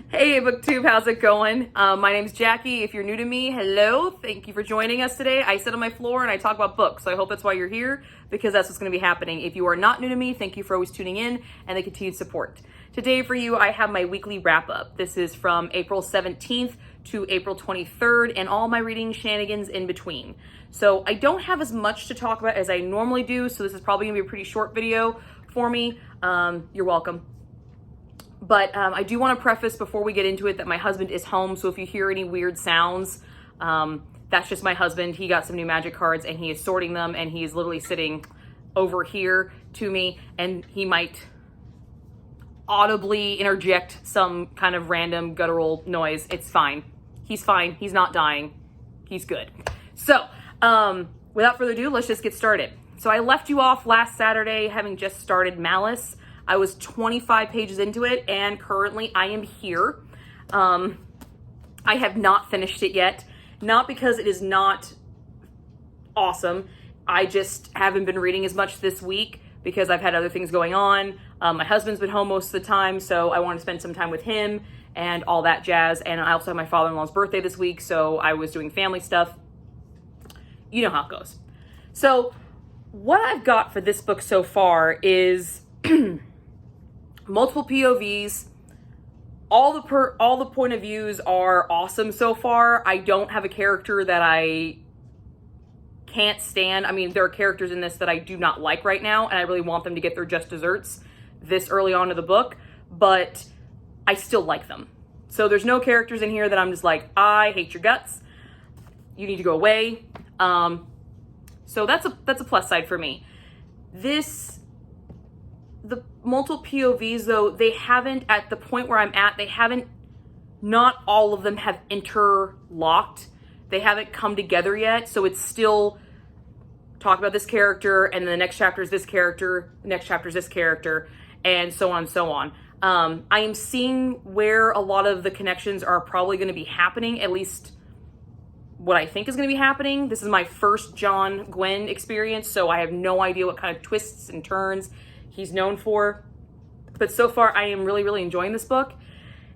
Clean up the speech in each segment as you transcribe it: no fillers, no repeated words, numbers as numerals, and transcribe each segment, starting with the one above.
Hey BookTube, how's it going? My name's Jackie. If you're new to me, hello. Thank you for joining us today. I sit on my floor and I talk about books, so I hope that's why you're here, because that's what's going to be happening. If you are not new to me, thank you for always tuning in and the continued support. Today for you, I have my weekly wrap-up. This is from April 17th to April 23rd and all my reading shenanigans in between. So I don't have as much to talk about as I normally do, so this is probably going to be a pretty short video for me. You're welcome. But I do want to preface before we get into it that my husband is home, so if you hear any weird sounds, that's just my husband. He got some new magic cards and he is sorting them, and he is literally sitting over here to me, and he might audibly interject some kind of random guttural noise. It's fine. He's fine. He's not dying. He's good. So without further ado, let's just get started. So I left you off last Saturday having just started Malice. I was 25 pages into it, and currently I am here. I have not finished it yet, not because it is not awesome. I just haven't been reading as much this week because I've had other things going on. My husband's been home most of the time, so I want to spend some time with him and all that jazz. And I also have my father-in-law's birthday this week, so I was doing family stuff. You know how it goes. So what I've got for this book so far is multiple POVs. All the point of views are awesome so far. I don't have a character that I can't stand. I mean, there are characters in this that I do not like right now, and I really want them to get their just desserts this early on in the book, but I still like them. So there's no characters in here that I'm just like, I hate your guts. You need to go away. So that's a plus side for me. The multiple POVs, though, they haven't, at the point where I'm at, not all of them have interlocked. They haven't come together yet. So it's still talk about this character, and then the next chapter is this character, the next chapter is this character, and so on and so on. I am seeing where a lot of the connections are probably going to be happening, at least what I think is going to be happening. This is my first John Gwynne experience, so I have no idea what kind of twists and turns he's known for. But so far, I am really, really enjoying this book.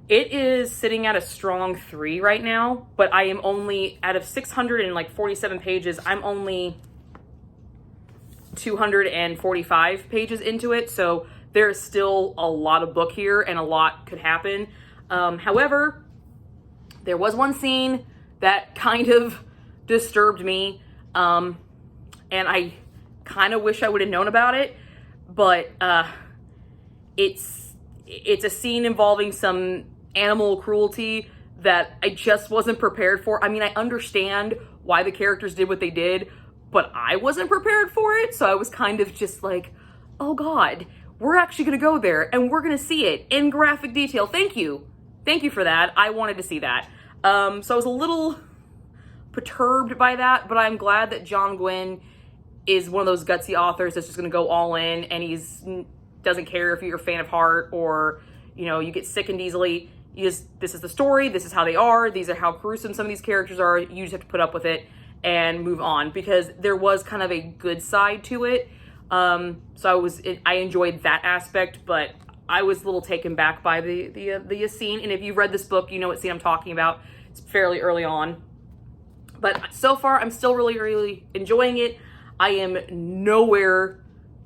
It is sitting at a strong 3 right now, but I am only, out of 647 pages, I'm only 245 pages into it, so there's still a lot of book here, and a lot could happen. However, there was one scene that kind of disturbed me, and I kind of wish I would have known about it, but it's a scene involving some animal cruelty that I just wasn't prepared for. I mean, I understand why the characters did what they did, but I wasn't prepared for it, so I was kind of just like, oh God, we're actually gonna go there, and we're gonna see it in graphic detail. Thank you for that. I wanted to see that. So I was a little perturbed by that, but I'm glad that John Gwynne is one of those gutsy authors that's just going to go all in, and doesn't care if you're a fan of Heart or, you get sickened easily. This is the story. This is how they are. These are how gruesome some of these characters are. You just have to put up with it and move on, because there was kind of a good side to it. So I enjoyed that aspect, but I was a little taken back by the scene. And if you've read this book, you know what scene I'm talking about. It's fairly early on, but so far I'm still really, really enjoying it. I am nowhere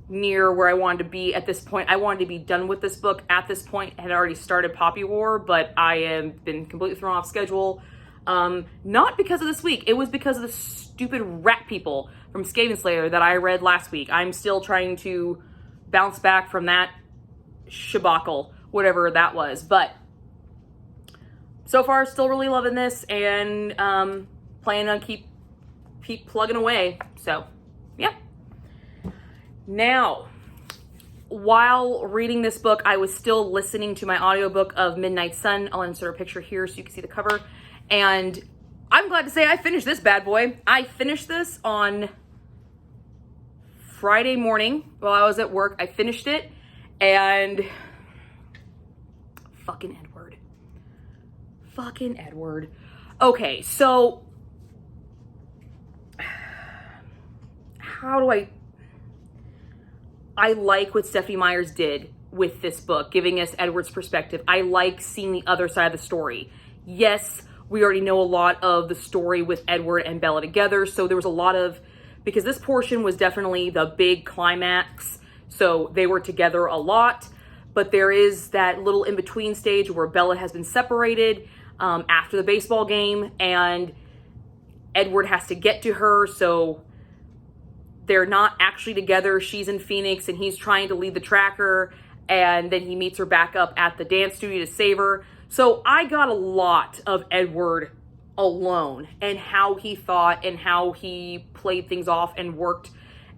near where I wanted to be at this point. I wanted to be done with this book at this point. I had already started Poppy War, but I have been completely thrown off schedule. Not because of this week. It was because of the stupid rat people from Skaven Slayer that I read last week. I'm still trying to bounce back from that shabacle, whatever that was. But so far, still really loving this, and planning on keep plugging away. So yeah. Now, while reading this book, I was still listening to my audiobook of Midnight Sun. I'll insert a picture here so you can see the cover. And I'm glad to say I finished this bad boy. I finished this on Friday morning while I was at work. I finished it, and fucking Edward. Okay, so how do I like what Stephenie Meyers did with this book, giving us Edward's perspective. I like seeing the other side of the story. Yes, we already know a lot of the story with Edward and Bella together, so there was a lot of, because this portion was definitely the big climax, so they were together a lot, but there is that little in-between stage where Bella has been separated after the baseball game, and Edward has to get to her, so they're not actually together. She's in Phoenix, and he's trying to lead the tracker, and then he meets her back up at the dance studio to save her. So I got a lot of Edward alone, and how he thought, and how he played things off and worked,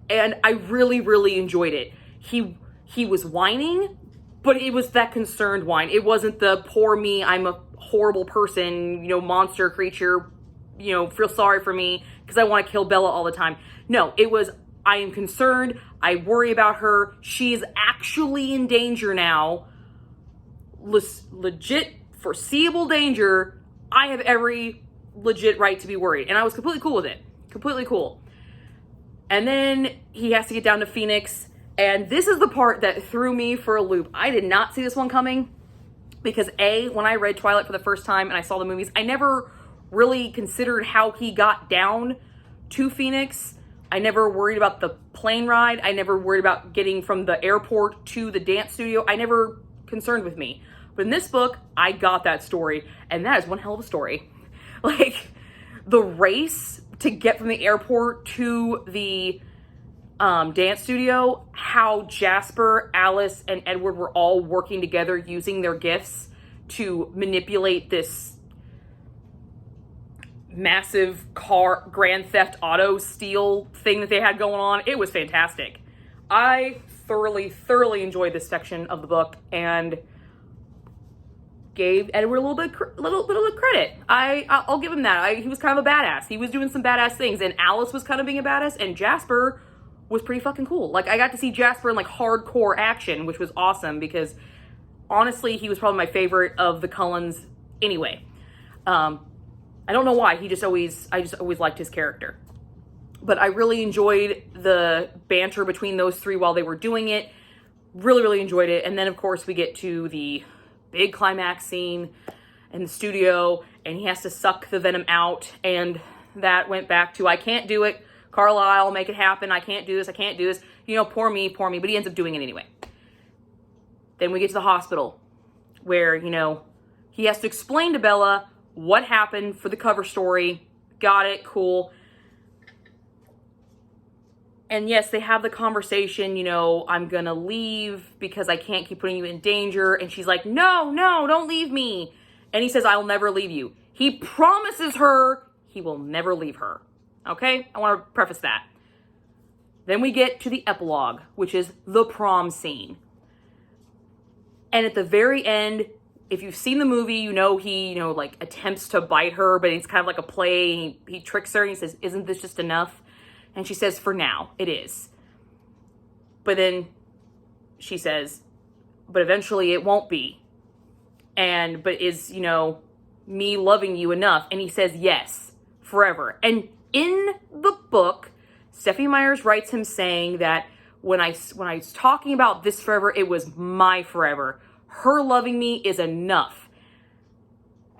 and I really, really enjoyed it. He was whining, but it was that concerned whine. It wasn't the poor me, I'm a horrible person, monster creature, feel sorry for me because I want to kill Bella all the time. No, it was, I am concerned, I worry about her, she's actually in danger now, legit foreseeable danger, I have every legit right to be worried. And I was completely cool with it, completely cool. And then he has to get down to Phoenix, and this is the part that threw me for a loop. I did not see this one coming, because when I read Twilight for the first time and I saw the movies, I never really considered how he got down to Phoenix. I never worried about the plane ride. I never worried about getting from the airport to the dance studio. I never concerned with me. But in this book, I got that story, and that is one hell of a story. Like, the race to get from the airport to the dance studio, how Jasper, Alice, and Edward were all working together using their gifts to manipulate this massive car Grand Theft Auto steal thing that they had going on. It was fantastic. I thoroughly enjoyed this section of the book, and gave Edward a little bit of credit. I'll give him that. He was kind of a badass. He was doing some badass things, and Alice was kind of being a badass, and Jasper was pretty fucking cool. Like, I got to see Jasper in like hardcore action, which was awesome, because honestly, he was probably my favorite of the Cullens anyway. I don't know why. I just always liked his character. But I really enjoyed the banter between those three while they were doing it. Really enjoyed it. And then, of course, we get to the big climax scene in the studio, and he has to suck the venom out. And that went back to, I can't do it. Carlisle, make it happen. I can't do this. Poor me. But he ends up doing it anyway. Then we get to the hospital where, he has to explain to Bella what happened for the cover story. Got it, cool. And yes, they have the conversation, I'm gonna leave because I can't keep putting you in danger. And she's like, no, don't leave me. And he says, I'll never leave you. He promises her he will never leave her. Okay? I want to preface that. Then we get to the epilogue, which is the prom scene. And at the very end, if you've seen the movie, he, attempts to bite her, but it's kind of like a play. He tricks her and he says, isn't this just enough? And she says, for now, it is. But then she says, but eventually it won't be. But is, me loving you enough? And he says, yes, forever. And in the book, Stephenie Meyers writes him saying that when I was talking about this forever, it was my forever. Her loving me is enough.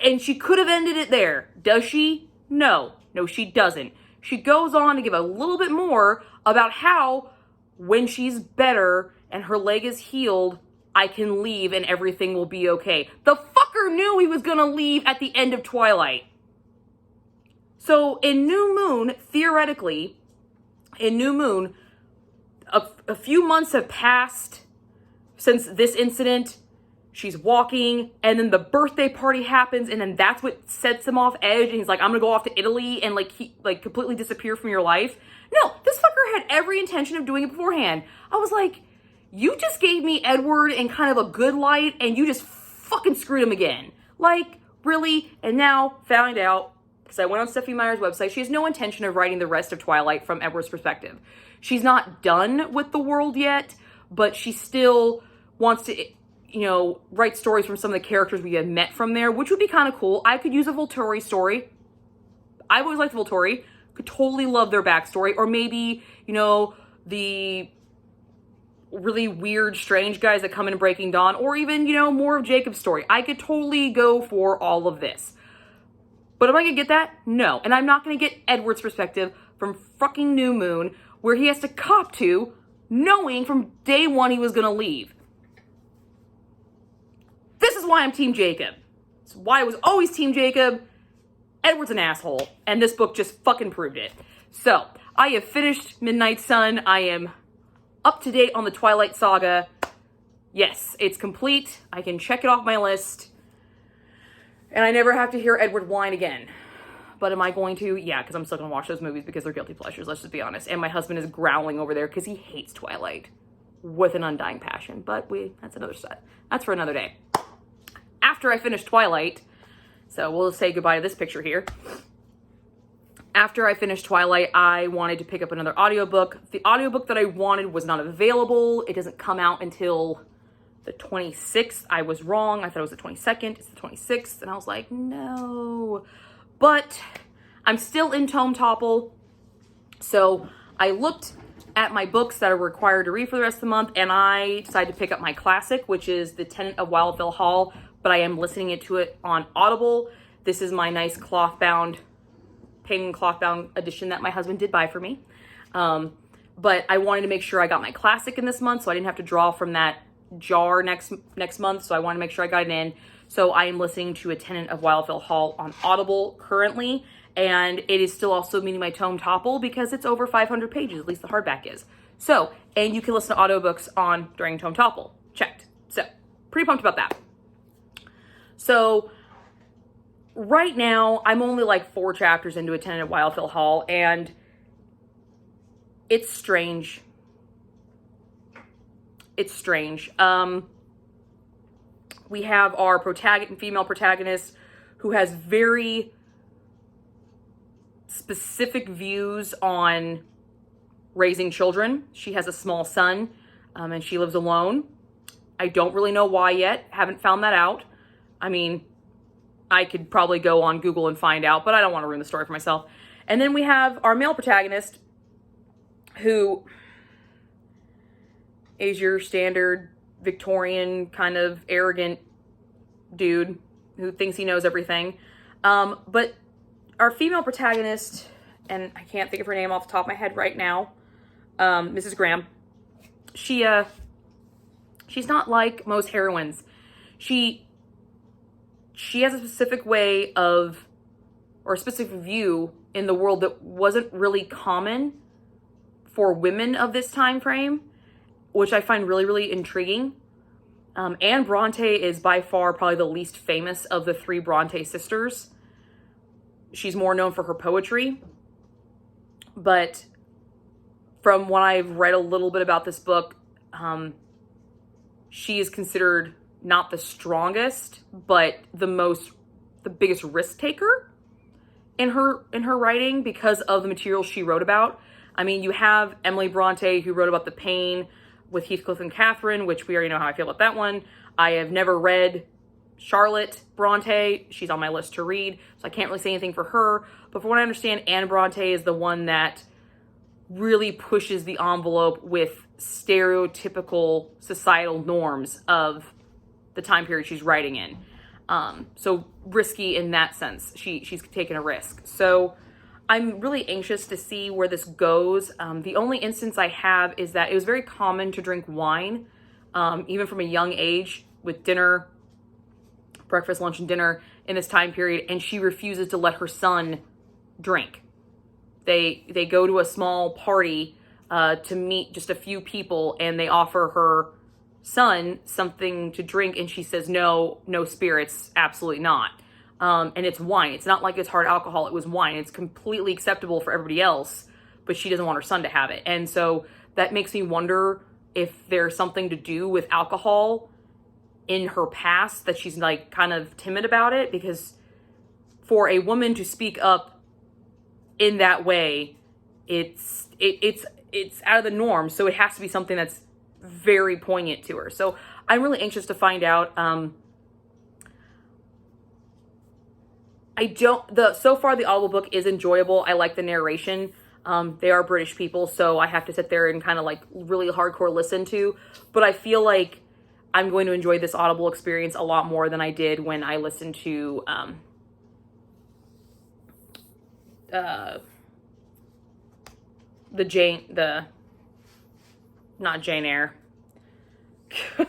And she could have ended it there. Does she? No, she doesn't. She goes on to give a little bit more about how when she's better and her leg is healed, I can leave and everything will be okay. The fucker knew he was going to leave at the end of Twilight. So in New Moon, theoretically, a few months have passed since this incident. She's walking, and then the birthday party happens, and then that's what sets him off edge, and he's like, I'm gonna go off to Italy and completely disappear from your life. No, this fucker had every intention of doing it beforehand. I was like, you just gave me Edward in kind of a good light, and you just fucking screwed him again. Like, really? And now, found out, because I went on Stephenie Meyers' website, she has no intention of writing the rest of Twilight from Edward's perspective. She's not done with the world yet, but she still wants to, write stories from some of the characters we have met from there, which would be kind of cool. I could use a Volturi story. I've always liked Volturi. Could totally love their backstory. Or maybe, the really weird, strange guys that come in Breaking Dawn, or even, more of Jacob's story. I could totally go for all of this. But am I going to get that? No. And I'm not going to get Edward's perspective from fucking New Moon, where he has to cop to knowing from day one he was going to leave. This is why I'm Team Jacob. It's why I was always Team Jacob. Edward's an asshole, and this book just fucking proved it. So, I have finished Midnight Sun. I am up to date on the Twilight Saga. Yes, it's complete. I can check it off my list. And I never have to hear Edward whine again. But am I going to? Yeah, because I'm still going to watch those movies because they're guilty pleasures, let's just be honest. And my husband is growling over there because he hates Twilight with an undying passion. But that's another set. That's for another day. After I finished Twilight, so we'll say goodbye to this picture here. After I finished Twilight, I wanted to pick up another audiobook. The audiobook that I wanted was not available. It doesn't come out until the 26th. I was wrong. I thought it was the 22nd. It's the 26th. And I was like, no. But I'm still in Tome Topple. So I looked at my books that are required to read for the rest of the month, and I decided to pick up my classic, which is The Tenant of Wildfill Hall, but I am listening to it on Audible. This is my nice penguin cloth-bound edition that my husband did buy for me. But I wanted to make sure I got my classic in this month, so I didn't have to draw from that jar next month, so I wanted to make sure I got it in. So I am listening to A Tenant of Wildfill Hall on Audible currently, and it is still also meeting my Tome Topple because it's over 500 pages, at least the hardback is. So, and you can listen to audiobooks during Tome Topple. Checked. So, pretty pumped about that. So, right now, I'm only like 4 chapters into A Tenant of Wildfill Hall, and it's strange. It's strange. We have our female protagonist who has very specific views on raising children. She has a small son, and she lives alone. I don't really know why yet. Haven't found that out. I mean, I could probably go on Google and find out, but I don't want to ruin the story for myself. And then we have our male protagonist, who is your standard Victorian kind of arrogant dude who thinks he knows everything. But our female protagonist, and I can't think of her name off the top of my head right now, Mrs. Graham, she's not like most heroines. She has a specific way of, or a specific view in the world that wasn't really common for women of this time frame, which I find really, really intriguing. Anne Bronte is by far probably the least famous of the 3 Bronte sisters. She's more known for her poetry. But from what I've read a little bit about this book, she is considered not the strongest, but the biggest risk taker in her writing because of the material she wrote about. I mean, you have Emily Bronte, who wrote about the pain with Heathcliff and Catherine, which we already know how I feel about that one. I have never read Charlotte Bronte. She's on my list to read, so I can't really say anything for her. But from what I understand, Anne Bronte is the one that really pushes the envelope with stereotypical societal norms of the time period she's writing in. So risky in that sense. She's taken a risk. So I'm really anxious to see where this goes. The only instance I have is that it was very common to drink wine, even from a young age, with dinner, breakfast, lunch, and dinner in this time period, and she refuses to let her son drink. They go to a small party to meet just a few people, and they offer her son something to drink, and she says, no spirits, absolutely not. And it's wine. It's not like it's hard alcohol. It was wine. It's completely acceptable for everybody else, but she doesn't want her son to have it. And so that makes me wonder if there's something to do with alcohol in her past that she's like kind of timid about it, because for a woman to speak up in that way, it's out of the norm. So it has to be something that's very poignant to her. So I'm really anxious to find out. So far the audiobook is enjoyable. I like the narration. They are British people, so I have to sit there and kind of like really hardcore listen to. But I feel like I'm going to enjoy this Audible experience a lot more than I did when I listened to not Jane Eyre.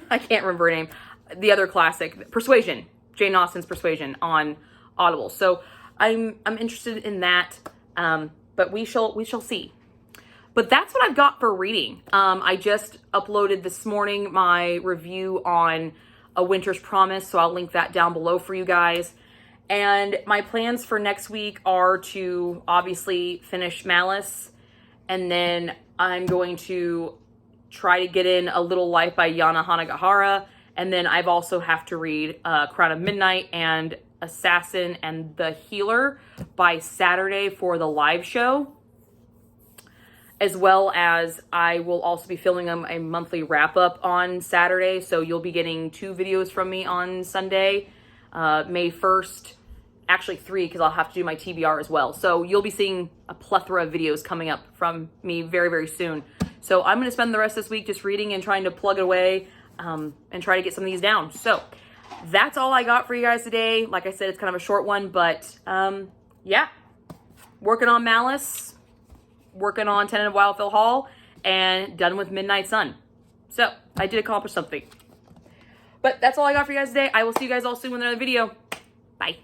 I can't remember her name. The other classic, Persuasion, Jane Austen's Persuasion on Audible. So I'm interested in that, but we shall see. But that's what I've got for reading. I just uploaded this morning my review on A Winter's Promise, so I'll link that down below for you guys. And my plans for next week are to obviously finish Malice, and then I'm going to try to get in A Little Life by Yana Hanagahara, and then I've also have to read Crown of Midnight and Assassin and the Healer by Saturday for the live show, as well as I will also be filming a monthly wrap-up on Saturday, so you'll be getting 2 videos from me on Sunday, May 1st, actually 3, because I'll have to do my TBR as well. So you'll be seeing a plethora of videos coming up from me very, very soon. So I'm going to spend the rest of this week just reading and trying to plug it away and try to get some of these down. So that's all I got for you guys today. Like I said, it's kind of a short one, but yeah. Working on Malice, working on Tenant of Wildfill Hall, and done with Midnight Sun. So I did accomplish something. But that's all I got for you guys today. I will see you guys all soon with another video. Bye.